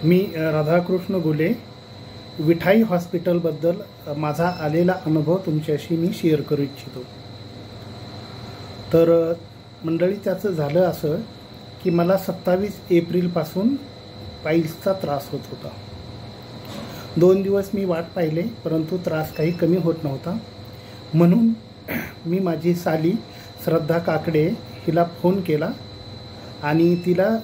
मी राधाकृष्ण गुले विठाई हॉस्पिटलबद्दल माझा आलेला अनुभव तुमच्याशी मी शेअर करू इच्छितो। तर मंडळी, त्याचं झालं असं की मला 27 एप्रिलपासून पाईल्सचा त्रास होत होता। 2 दिवस मी वाट पाहिले, परंतु त्रास काही कमी होत नव्हता। म्हणून मी माझी साली श्रद्धा काकडे हिला फोन केला आणि तिला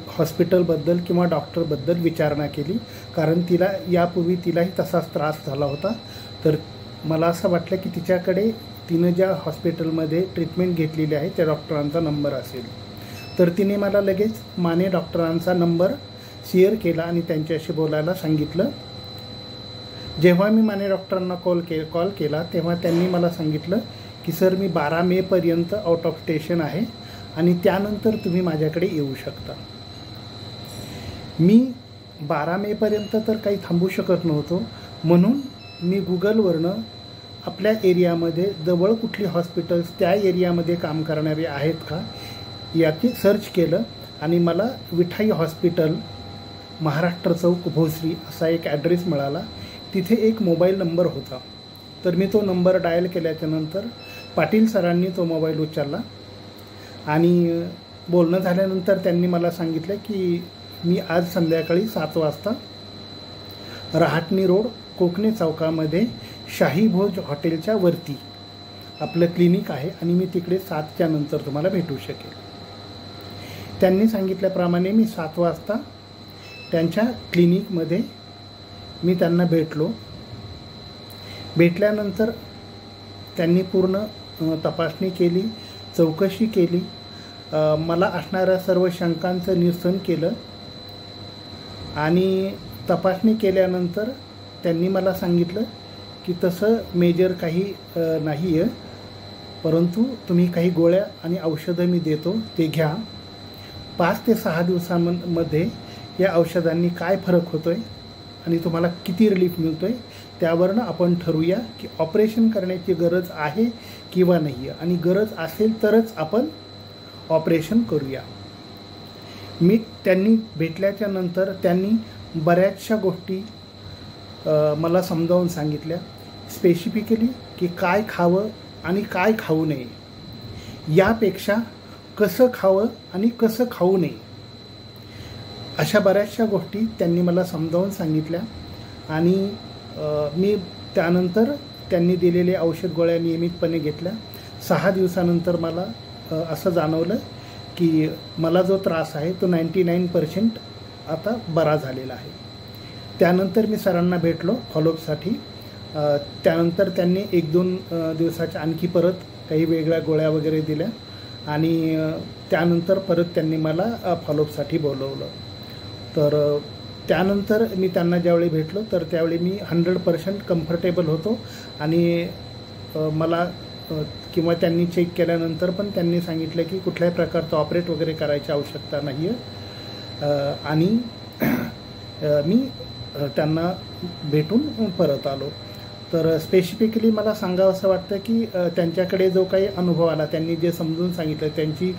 हॉस्पिटलबद्दल किंवा डॉक्टरबद्दल विचारणा केली, कारण यापूर्वी तिलाही तसाच त्रास झाला होता। तर मला असं वाटलं की तिनं ज्या हॉस्पिटलमध्ये ट्रीटमेंट घेतलेली आहे त्या डॉक्टरांचा नंबर असेल। तर तिने मला लगेच माने डॉक्टरांचा नंबर शेअर केला आणि त्यांच्याशी बोलायला सांगितलं। जेव्हा मी माने डॉक्टरांना कॉल केला तेव्हा त्यांनी मला सांगितलं की सर, मी 12 मेपर्यंत आउट ऑफ स्टेशन आहे आणि त्यानंतर तुम्ही माझ्याकडे येऊ शकता। मी 12 मेपर्यंत तर काही थांबू शकत नव्हतो, म्हणून मी गुगलवरनं आपल्या एरियामध्ये जवळ कुठली हॉस्पिटल्स त्या एरियामध्ये काम करणारे आहेत का याची सर्च केलं आणि मला विठाई हॉस्पिटल, महाराष्ट्र चौक, भोसरी असा एक ॲड्रेस मिळाला। तिथे एक मोबाईल नंबर होता। तर मी तो नंबर डायल केल्याच्यानंतर पाटील सरांनी तो मोबाईल उचलला आणि बोलणं झाल्यानंतर त्यांनी मला सांगितलं की मी आज संध्याकाळी 7 वाजता रहाटणी रोड, कोकणे चौकामध्ये शाही भोज हॉटेलच्या वरती आपलं क्लिनिक आहे आणि मी तिकडे 7च्या नंतर तुम्हाला भेटू शकेल। त्यांनी सांगितल्याप्रमाणे मी 7 वाजता त्यांच्या क्लिनिकमध्ये मी त्यांना भेटलो। भेटल्यानंतर त्यांनी पूर्ण तपासणी केली, चौकशी केली, मला असणाऱ्या सर्व शंकांचं निरसन केलं आणि तपासणी केल्यानंतर त्यांनी मला सांगितलं की तसं मेजर काही नाही आहे, परंतु तुम्ही काही गोळ्या आणि औषधं मी देतो ते घ्या। 5 ते 6 दिवसांमध्ये या औषधांनी काय फरक होतोय आणि तुम्हाला किती रिलीफ मिळतोय त्यावरनं आपण ठरवूया की ऑपरेशन करण्याची गरज आहे किंवा नाही आहे, आणि गरज असेल तरच आपण ऑपरेशन करूया। त्यांनी भेटल्याच्या नंतर त्यांनी बऱ्याचशा गोष्टी मला समजावून सांगितल्या, स्पेसिफिकली की काय खावं आणि काय खाऊ नये, यापेक्षा कसं खावं आणि कसं खाऊ नये, अशा बऱ्याचशा गोष्टी त्यांनी मला समजावून सांगितल्या। आणि मी त्यानंतर त्यांनी दिलेले औषध गोळ्या नियमितपणे घेतल्या। 6 दिवसानंतर मला असं जाणवलं की मला जो त्रास आहे तो 99% आता बरा झालेला आहे। त्यानंतर मी सरांना भेटलो फॉलोअपसाठी। त्यानंतर त्यांनी 1-2 दिवसाच्या आणखी परत काही वेगळ्या गोळ्या वगैरे दिल्या आणि त्यानंतर परत त्यांनी मला फॉलोअपसाठी बोलवलं। तर त्यानंतर मी त्यांना ज्यावेळी भेटलो तर त्यावेळी मी 100% कम्फर्टेबल होतो आणि मला किंवा त्यांनी चेक केल्यानंतर पण त्यांनी सांगितलं की कुठल्याही प्रकारचं ऑपरेट वगैरे करायची आवश्यकता नाही आहे आणि मी त्यांना भेटून परत आलो। तर स्पेसिफिकली मला सांगावं असं वाटतं की त्यांच्याकडे जो काही अनुभव आला, त्यांनी जे समजून सांगितलं, त्यांची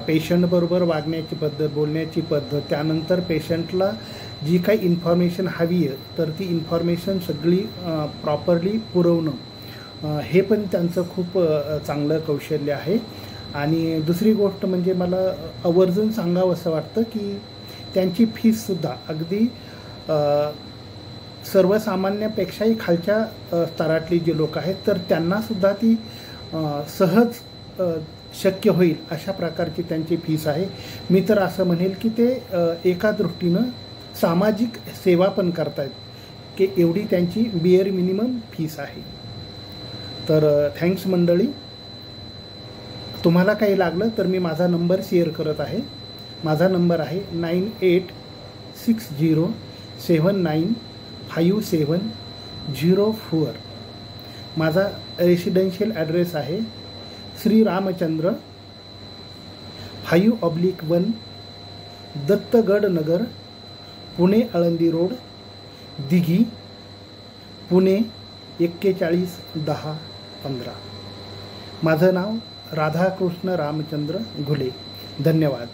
पेशंटबरोबर वागण्याची पद्धत, बोलण्याची पद्धत, त्यानंतर पेशंटला जी काही इन्फॉर्मेशन हवी आहे तर ती इन्फॉर्मेशन सगळी प्रॉपरली पुरवणं, हे पण त्यांचं खूप चांगलं कौशल्य आहे। आणि दुसरी गोष्ट म्हणजे मला आवर्जून सांगावं असं वाटतं की त्यांची फीससुद्धा अगदी सर्वसामान्यापेक्षाही खालच्या स्तरातली जे लोक आहेत तर त्यांनासुद्धा ती सहज शक्य होईल अशा प्रकारची त्यांची फीस आहे। मी तर असं म्हणेल की ते एका दृष्टीनं सामाजिक सेवा पण करतायत की एवढी त्यांची बिअर मिनिमम फीस आहे। तर थँक्स मंडळी। तुम्हाला काही लागलं तर मी माझा नंबर शेअर करत आहे। माझा नंबर आहे 9860795704। माझा रेसिडेन्शियल ॲड्रेस आहे श्री रामचंद्र 5/1 दत्तगड नगर, पुणे आळंदी रोड, दिघी, पुणे 411015। माझं नाव राधाकृष्ण रामचंद्र घुले। धन्यवाद।